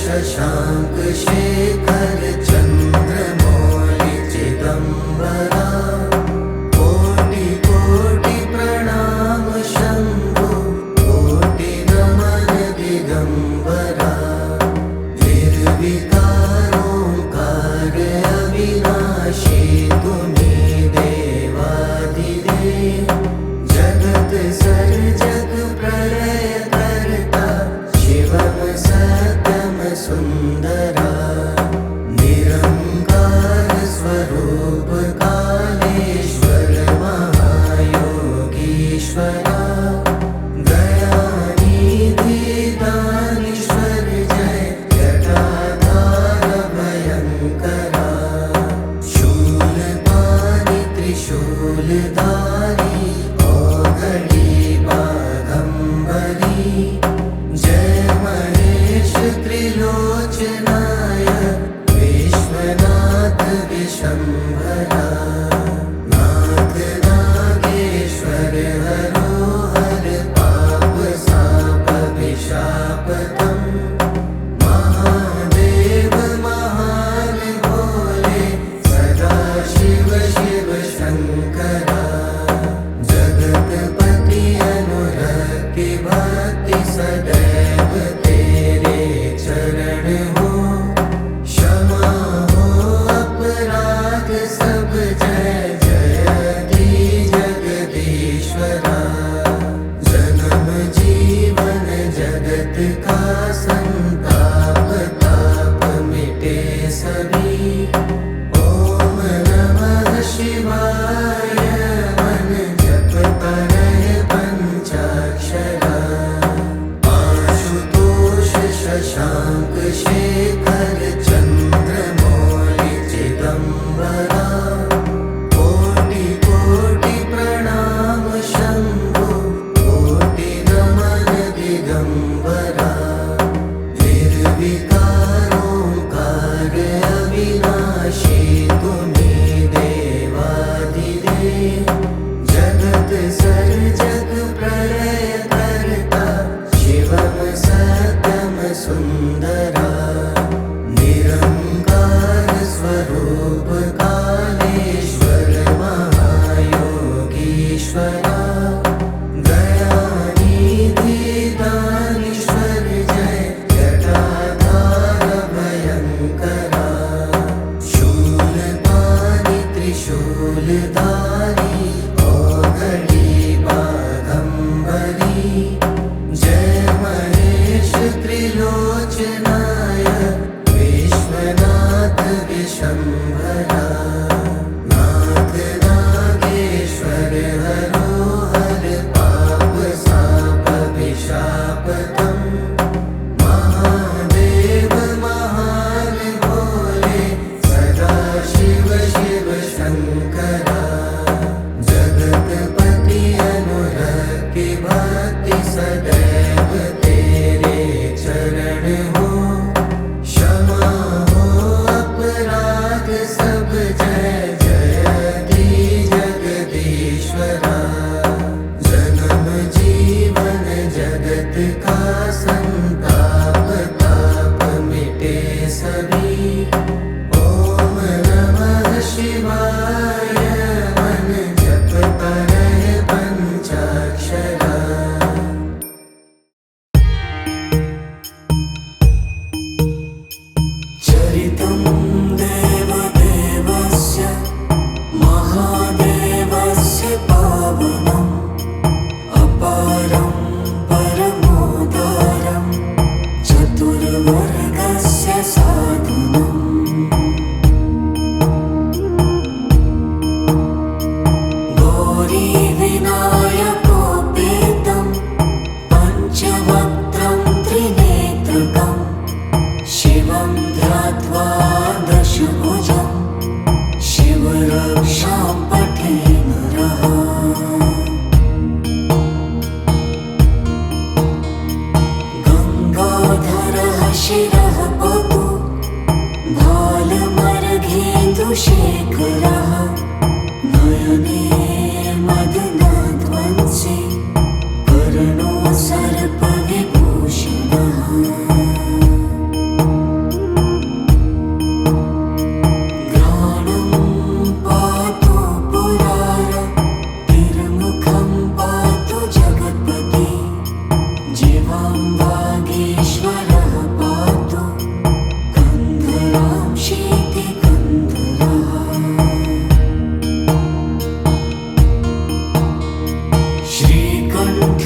शशांक शेखर चंद्रमौलि चिदंबरा कोटि कोटि प्रणाम शंभो कोटि नमन दिगंबरा निर्विकारोंकार अविनाशी तुम्ही देवादिदेव जगत सर्जक प्रलय करता शिवम सत्यम सुंदरा निरंकार स्वरूप कालेश्वर महायोगीश्वरा दयानिधि दानीश्वर जय जटाधार भयंकरा शूलपाणि त्रिशूलधारी औघड़ी बाघंबरी जय महेश त्रिलोचनाय विश्वनाथ विशंभरा नाथ नागेश्वर हरो हर पाप साप विशापतम महादेव महान भोले सदा शिव शिव शंकरा जगतपति अनुरक्ति भक्ति सदैव तेरे चरण हो क्षमा हो अपराध सब जय जयति जगदीश्वरा जन्म जीवन जगत का संताप ताप मिटे सभी ओम नमः शिवाय मन जपता रहे पंचाक्षरा आशुतोष शशांक शेखर चंद्रमौलि चिदंबरा कोटि कोटि प्रणाम शंभो कोटि नमन दिगंबरा निर्विकारोंकार अविनाशी तुम्ही देवादिदेव जगत सर्जक प्रलय करता शिवम सत्यम सुंदरा निरंकार स्वरूप कालेश्वर महायोगीश्वरा दयानिधि दानीश्वर जय जटाधार भयंकरा शूलपाणि त्रिशूलधारी औघड़ी बाघंबरी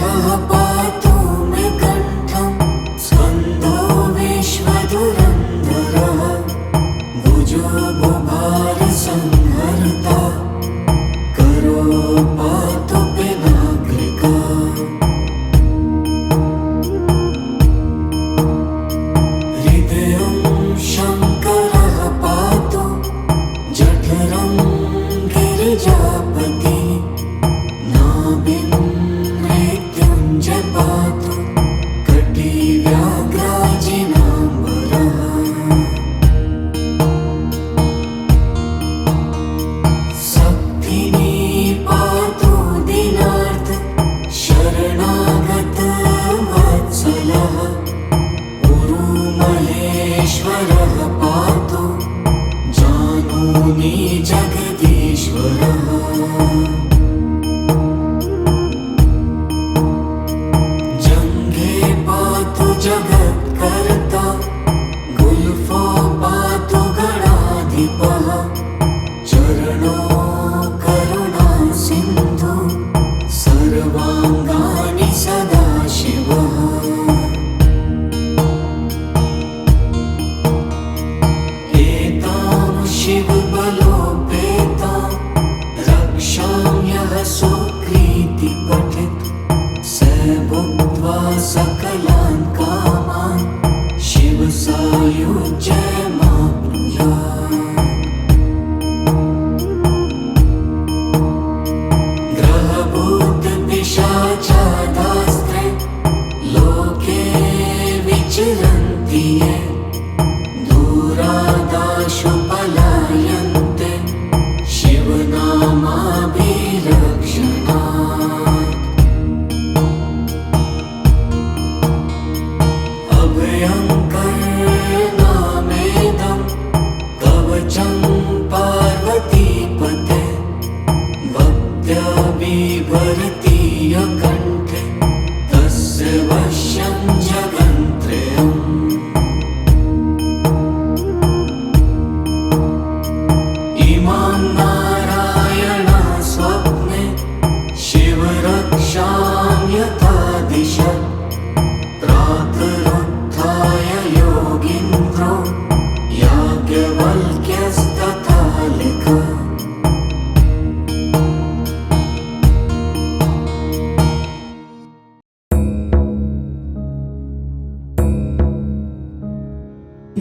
कंठः पातु मे कंठं स्कन्दो विश्वधुरन्धरः भुजो बुभार संहर्ता करो पातु पिनाग्रिका हृदयं शङ्करः पातु जठरं गिरिजापति नाभिं मृत्युञ्जय पातु कटिव्याघ्राजिनाम्बरः सप्तिनी पातु दीनार्थ शरणागत वत्सलः उरुमहेश्वरः पातु जानूनि जगदीश्वरः जङ्घे पातु जगत्कर्ता गुल्फो पातु गणाधिपः चरणो करुणा सिन्धु सर्वाङ्गानि सदाशिवः एतां शिवबलोपेतां रक्षाम्यः सुकृति पठित स भुक्त्वा सकलान् कामान् शिवसायुज्यमाप्नुयात् ग्रहभूतपिशाचादास्त्रे लोके विचरन्ति ये दूरादाशु पलायन्ते शिवनामाभिरक्षणात् अभयङ्करनामेदं कवचं पार्वतीपते भक्त्या बिभर्ति यकण्ठे तस्य वश्यं जगन्त्रयम् इमां नारायणः स्वप्ने शिवरक्षां यथा दिशत् प्रातरुत्थाय योगीन्द्रो याज्ञवल्क्यस्तथा लिखत्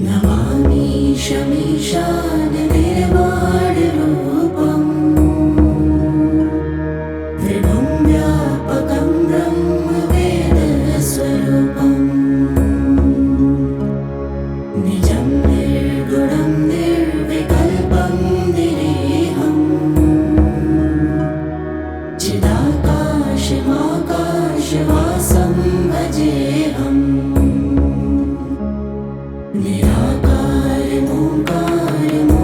नमामि शमीशाननिर्वाणरूपम् विभुं व्यापकं ब्रह्मवेदस्वरूपम् निजं निर्गुणं निर्विकल्पं निरेहम् चिदाकाशमाकाशवासं भजेऽहम् निराकारमोङ्कारमो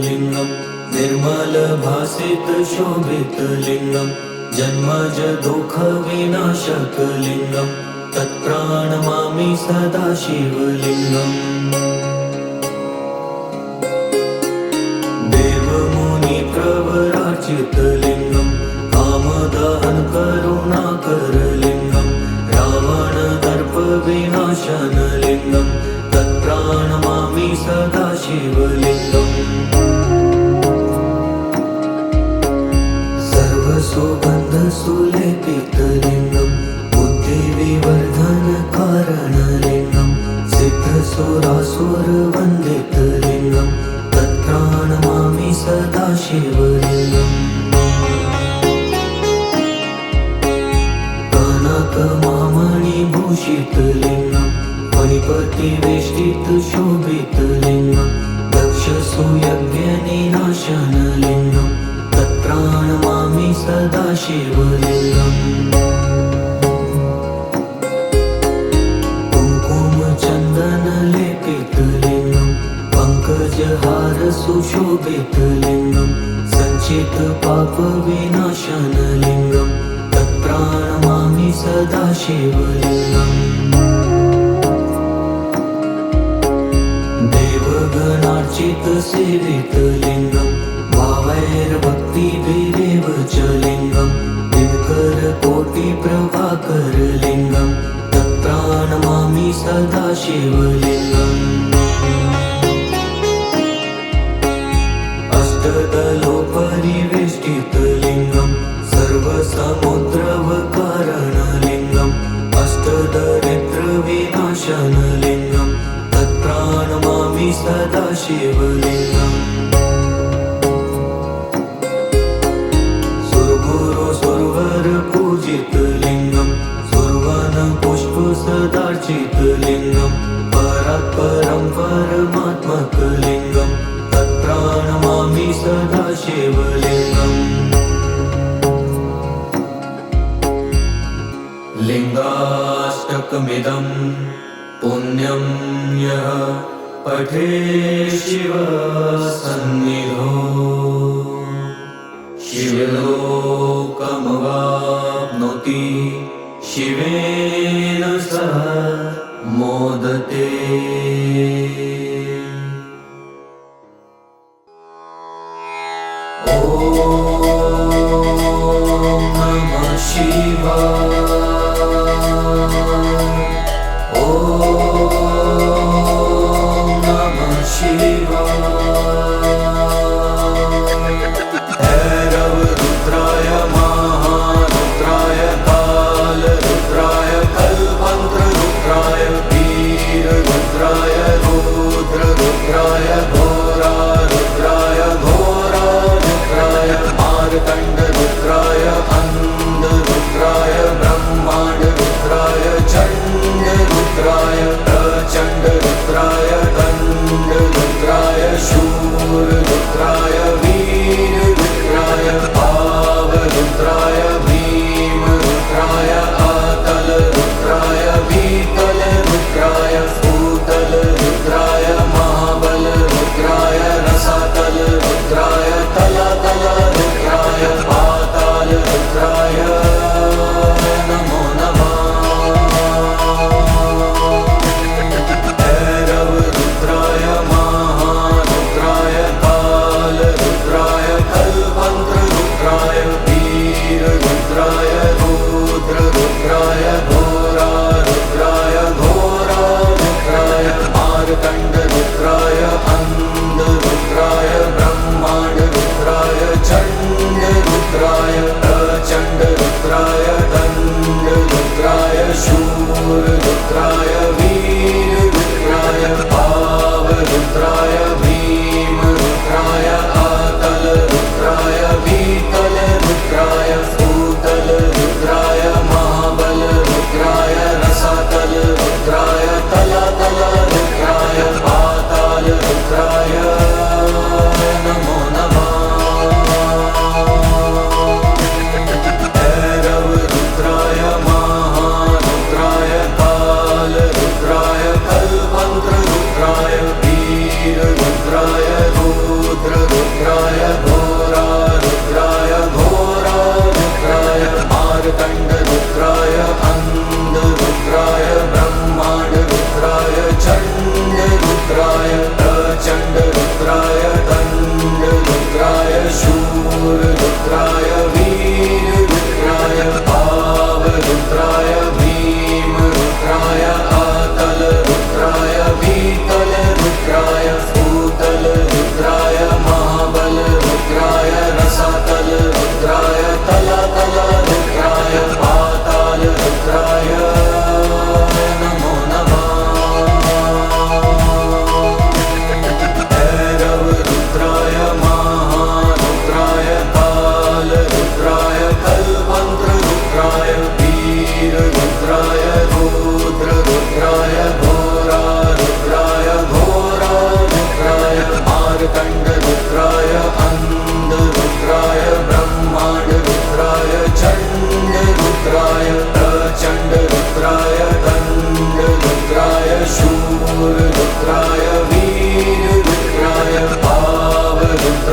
लिंगम निर्मल भासित शोभित लिंगम जन्मज दुख विनाशक लिंगम तत्प्रणमामि सदा शिवलिंगम् देवमुनि प्रवराचित लिंगम कामदहन करुणाकर लिंगम रावण दर्प विनाशन लिंगम तत्प्रणमामि सदा शिवलिंगम् सर्वसुगन्ध सुलेपित लिंगम बुद्धिविवर्धन कारण लिंगम सिद्धसुरासुर वन्दित लिंगम तत्प्रणमामि सदा शिवलिंगम् कनकमामणिभूषित लिंगम फणिपतिवेष्टित शोभित लिंगम दक्षसुयज्ञनिनाशन लिंगम तत्प्रणमामि सदा शिवलिंगम् कुङ्कुमचन्दन लेपित लिंगम पङ्कजहार सुशोभित लिंगम सञ्चित पाप विनाशन लिंगम तत्प्रणमामि सदा शिवलिंगम् देवगणार्चित सेवित लिंगम भावैर्भक्तिभिरेव च लिंगम दिनकर कोटि प्रभाकर लिंगम तत्प्रणमामि सदा शिवलिंगम् अष्टदलोपरिवेष्टित लिंगम सर्वसमुद्रवकारण लिंगम अष्टदरिद्र विनाशन लिंगम तत्प्रणमामि सदा शिवलिंगम् सुरगुरु सुरवर पूजित लिंगम सुरवन पुष्प सदार्चित लिंगम परात्परं परमात्मक लिंगम तत्प्रणमामि सदा शिवलिंगम् लिंगाष्टकमिदं पुण्यं यः पठेत् शिवसन्निधौ शिवलोकमवाप्नोति शिवेन सह मोदते। ॐ नमः शिवाय। ॐ नमः शिवाय। भैरव रुद्राय महारुद्राय कालरुद्राय कल्पन्त्र रुद्राय वीररुद्राय रुद्ररुद्राय घोरारुद्राय घोरारुद्राय मार्तण्डरुद्राय अन्धरुद्राय ब्रह्म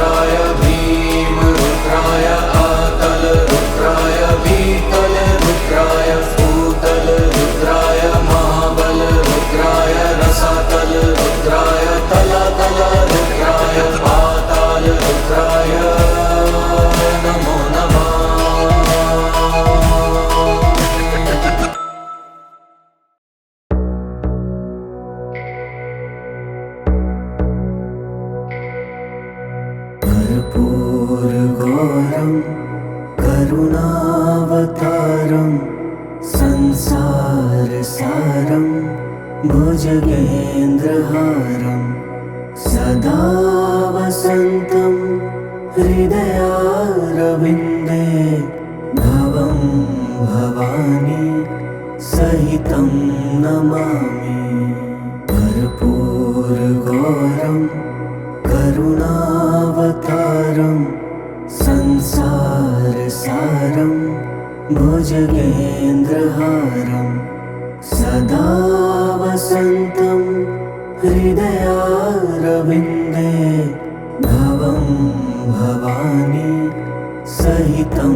रुद्राय भीमरुद्राय आतल रुद्राय बीतल रुद्राय भूतल रुद्राय महाबल रुद्राय रसातल रुद्राय तलातल रुद्राय पाताल रुद्राय नमो नमः। कर्पूरगौरं करुणावतारं संसारसारं भुजगेन्द्रहारं सदा वसन्तं हृदयारविन्दे भवं भवानी सहितं नमामि। कर्पूरगौरं करुणावतारं संसारसारं भुजगेन्द्रहारं सदा वसन्तं हृदयारविन्दे भवं भवानी सहितं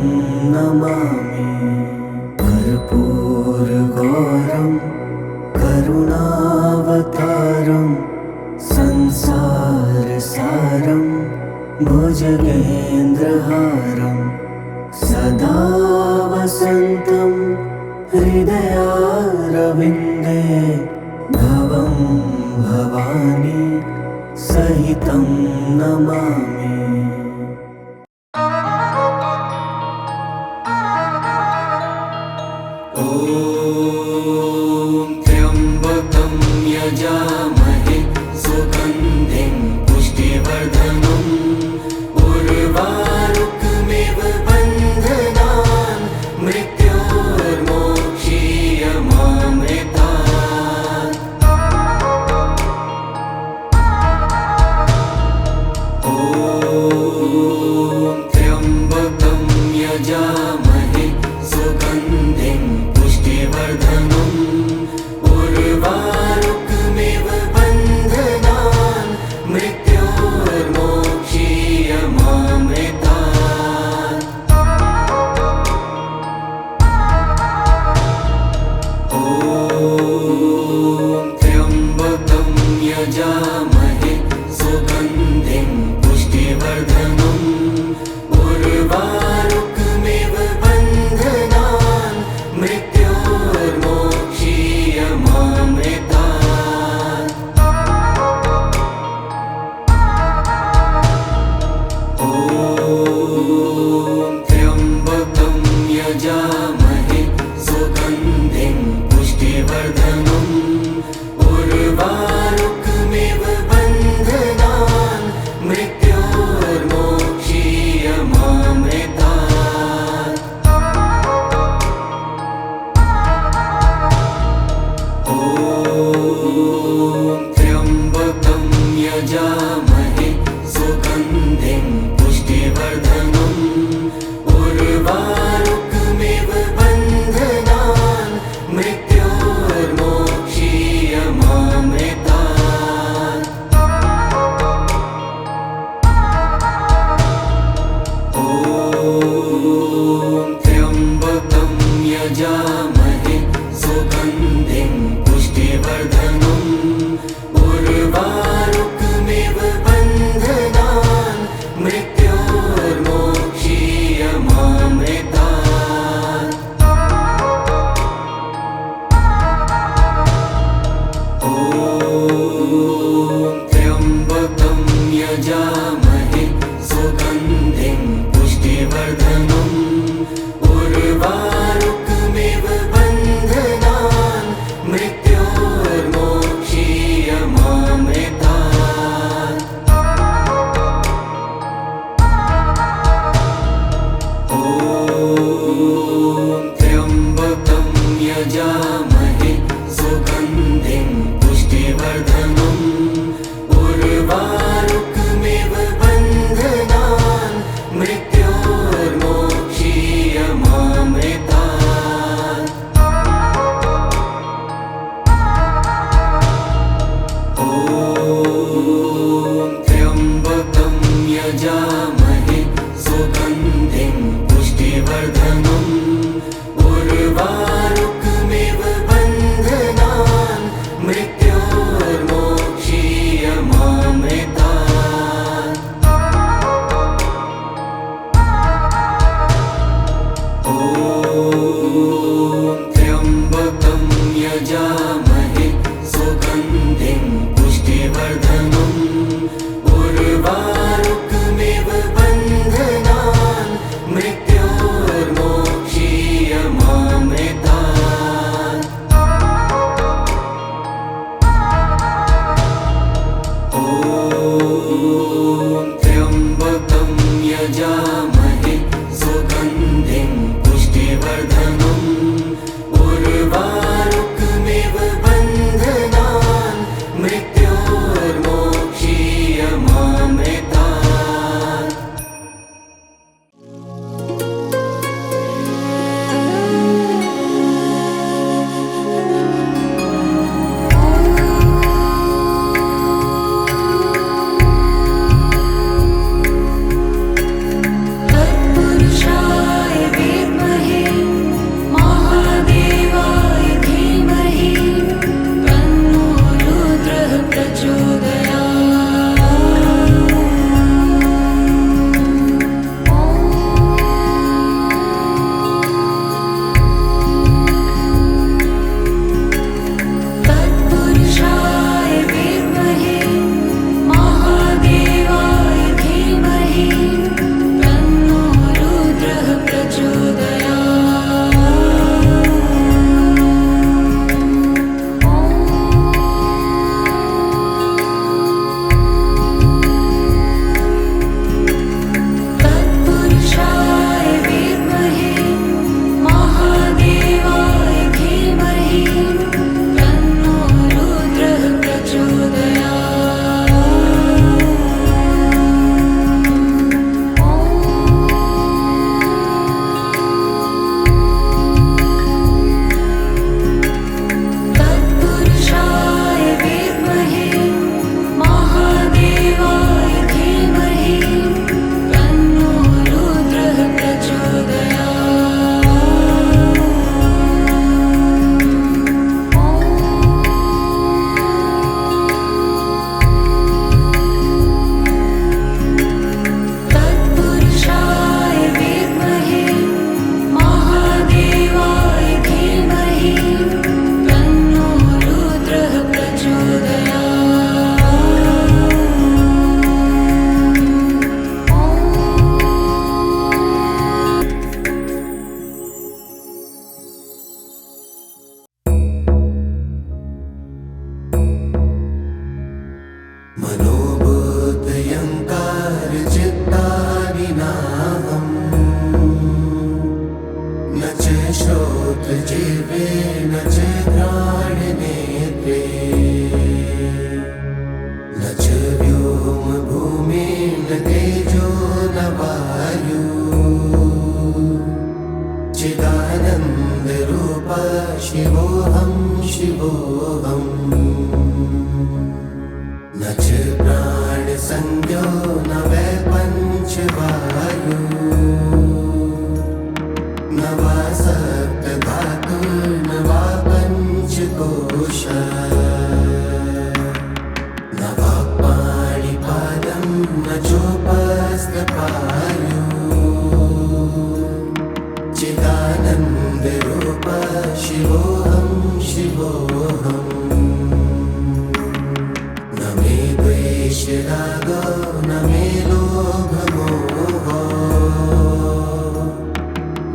नमामि। कर्पूरगौरं करुणावतारं संसारसारं भुजगेन्द्रहारं सदा वसन्तं हृदयारविन्दे भवं भवानी सहितं नमामि। ॐ त्र्यम्बकं यजामहे सुगन्धिं पुष्टिवर्धनम् उर्वारुकमिव बन्धनान् मृत्योर्मोक्षीयमामृतात्। ॐ यजामहे सुगन्धिं पुष्टिवर्धनम् उर्वारुकमिव बन्धनान् मृत्योर्मोक्षीयमामृतात्। तत्पुरुषाय विद्महे महादेवाय धीमहि तन्नो रुद्रः प्रचोदयात्। तत्पुरुषाय विद्महे महादेवाय धीमहि तन्नो रुद्रः प्रचोदयात्। तत्पुरुषाय विद्महे महादेवाय धीमहि तन्नो रुद्रः प्रचोदयात्। तत्पुरुषाय विद्महे महादेवाय धीमहि तन्नो रुद्रः प्रचोदयात्। तत्पुरुषाय विद्महे महादेवाय धीमहि तन्नो रुद्रः मनोबुद्ध्यङ्कार चित्तानि नाहम् न च श्रोत्रजिह्वे न च घ्राणनेत्रे न च व्योमभूमि न तेजो न वायु चिदानन्दरूप शिवोऽहं शिवोऽहम् न च प्राणसंज्ञो न वै पञ्चवायु न वा सप्तधातुर्न वा पञ्चकोश न वा पाणिपादं न चोपस्थपायु चिदानन्दरूप शिवोऽहं शिवोऽहम् न मे द्वेषरागो न मे लोभमोहो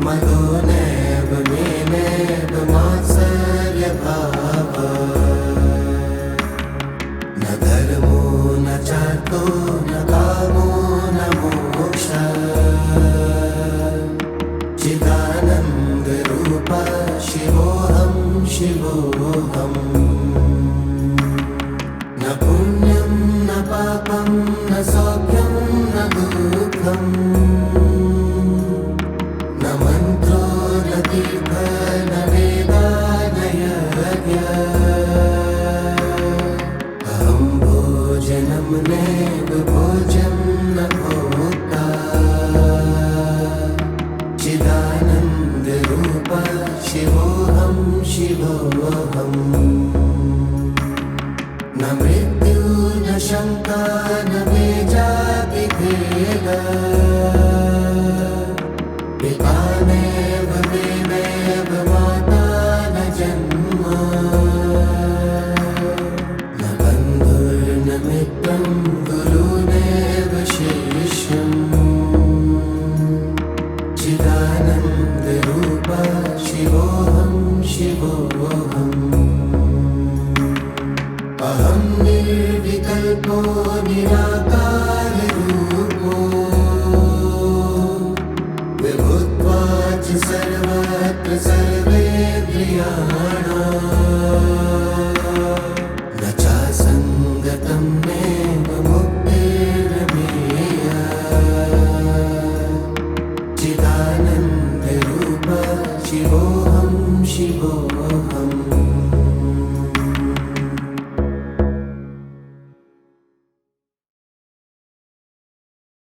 मदो नैव मे नैव मात्सर्यभावः न धर्मो न चार्थो न कामो न मोक्षः चिदानन्दरूप शिवोऽहं शिवोऽहम् न पुण्यं न पापं न सौख्यं न दुःखम् न मन्त्रो न तीर्थ न वेदा न यज्ञः अहं भोजनं नैव भोज्यं न भोक्ता चिदानन्दरूप शिवोऽहं शिवोऽहम् न मृत्यु न शङ्का न मे जातिभेदः पिता नैव मे नैव माता न जन्म न बन्धुर्न मित्रं गुरुर्नैव शिष्यम् चिदानन्दरूप शिवोऽहं शिवोऽहम् शिवो